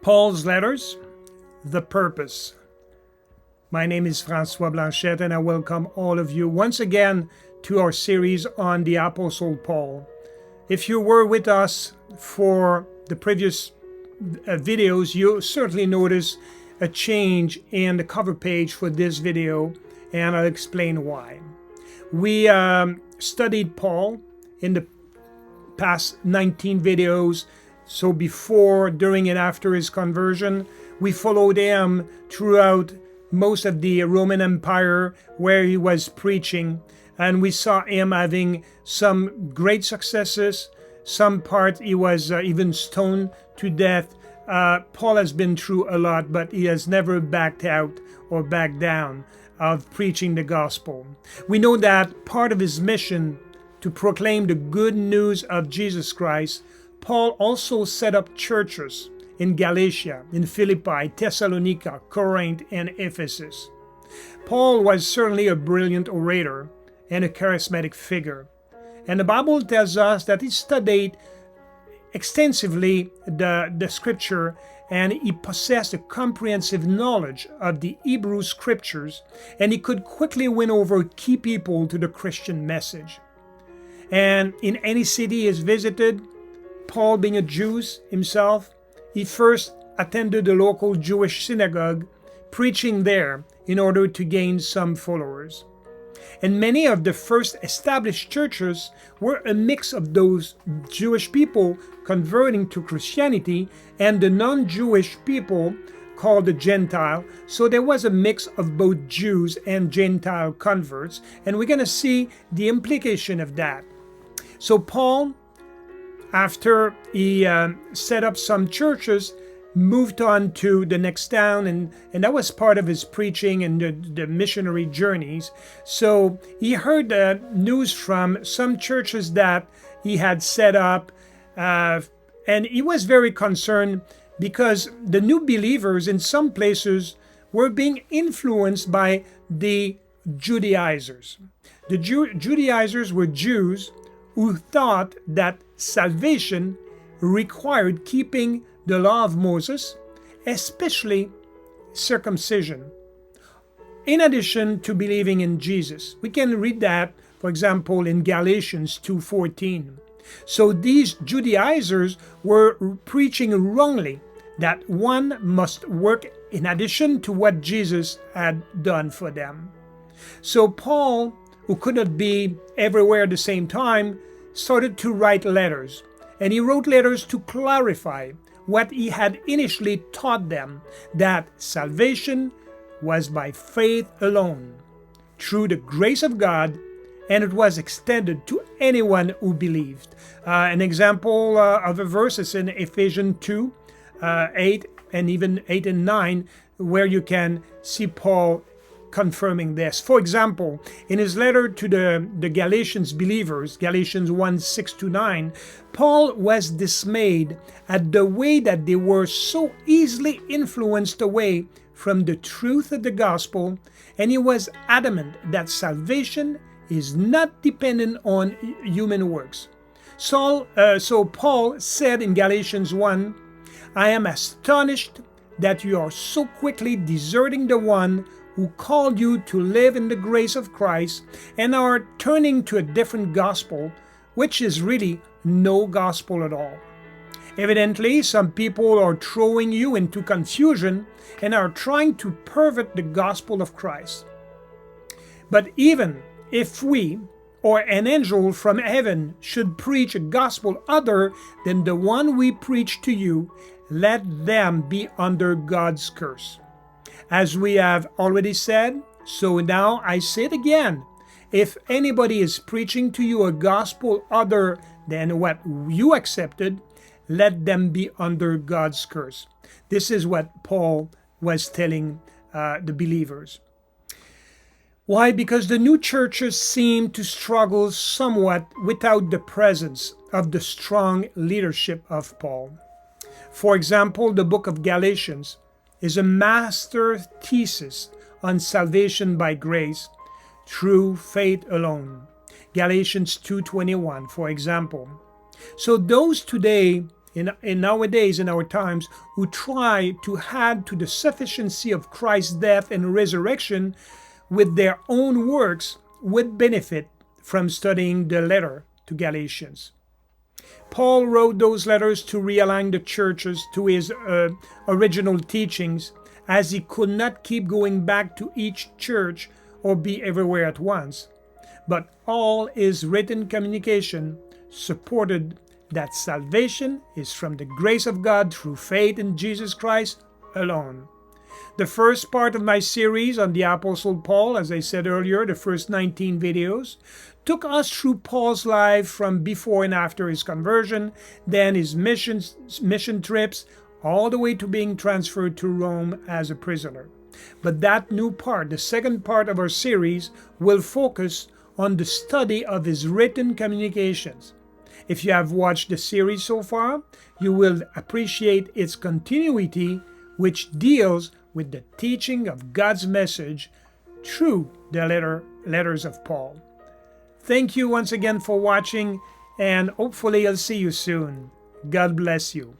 Paul's letters, the purpose. My name is François Blanchette, and I welcome all of you once again to our series on the Apostle Paul. If you were with us for the previous videos, you certainly noticed a change in the cover page for this video, and I'll explain why. We studied Paul in the past 19 videos. So before, during, and after his conversion, we followed him throughout most of the Roman Empire where he was preaching. And we saw him having some great successes. Some part he was even stoned to death. Paul has been through a lot, but he has never backed out or backed down of preaching the gospel. We know that part of his mission to proclaim the good news of Jesus Christ, Paul also set up churches in Galatia, in Philippi, Thessalonica, Corinth, and Ephesus. Paul was certainly a brilliant orator and a charismatic figure. And the Bible tells us that he studied extensively the scripture, and he possessed a comprehensive knowledge of the Hebrew scriptures, and he could quickly win over key people to the Christian message. And in any city he has visited, Paul, being a Jew himself, he first attended the local Jewish synagogue, preaching there in order to gain some followers. And many of the first established churches were a mix of those Jewish people converting to Christianity and the non-Jewish people called the Gentile. So there was a mix of both Jews and Gentile converts, and we're going to see the implication of that. So Paul, after he set up some churches, moved on to the next town, and that was part of his preaching and the missionary journeys. So he heard news from some churches that he had set up, and he was very concerned because the new believers in some places were being influenced by the Judaizers. The Judaizers were Jews who thought that salvation required keeping the law of Moses, especially circumcision, in addition to believing in Jesus. We can read that, for example, in Galatians 2:14. So these Judaizers were preaching wrongly that one must work in addition to what Jesus had done for them. So Paul, who could not be everywhere at the same time, started to write letters. And he wrote letters to clarify what he had initially taught them, that salvation was by faith alone, through the grace of God, and it was extended to anyone who believed. An example of a verse is in Ephesians 2, 8, and even 8 and 9, where you can see Paul confirming this. For example, in his letter to the Galatians believers, Galatians 1, 6-9, Paul was dismayed at the way that they were so easily influenced away from the truth of the gospel, and he was adamant that salvation is not dependent on human works. So Paul said in Galatians 1, "I am astonished that you are so quickly deserting the one who called you to live in the grace of Christ and are turning to a different gospel, which is really no gospel at all." Evidently, some people are throwing you into confusion and are trying to pervert the gospel of Christ. But even if we or an angel from heaven should preach a gospel other than the one we preach to you, let them be under God's curse. As we have already said, so now I say it again. If anybody is preaching to you a gospel other than what you accepted, let them be under God's curse. This is what Paul was telling the believers. Why? Because the new churches seem to struggle somewhat without the presence of the strong leadership of Paul. For example, the book of Galatians is a master thesis on salvation by grace through faith alone. Galatians 2:21, for example. So those today in nowadays, in our times, who try to add to the sufficiency of Christ's death and resurrection with their own works would benefit from studying the letter to Galatians. Paul wrote those letters to realign the churches to his original teachings, as he could not keep going back to each church or be everywhere at once. But all his written communication supported that salvation is from the grace of God through faith in Jesus Christ alone. The first part of my series on the Apostle Paul, as I said earlier, the first 19 videos, took us through Paul's life from before and after his conversion, then his mission trips, all the way to being transferred to Rome as a prisoner. But that new part, the second part of our series, will focus on the study of his written communications. If you have watched the series so far, you will appreciate its continuity, which deals with the teaching of God's message through the letters of Paul. Thank you once again for watching, and hopefully I'll see you soon. God bless you.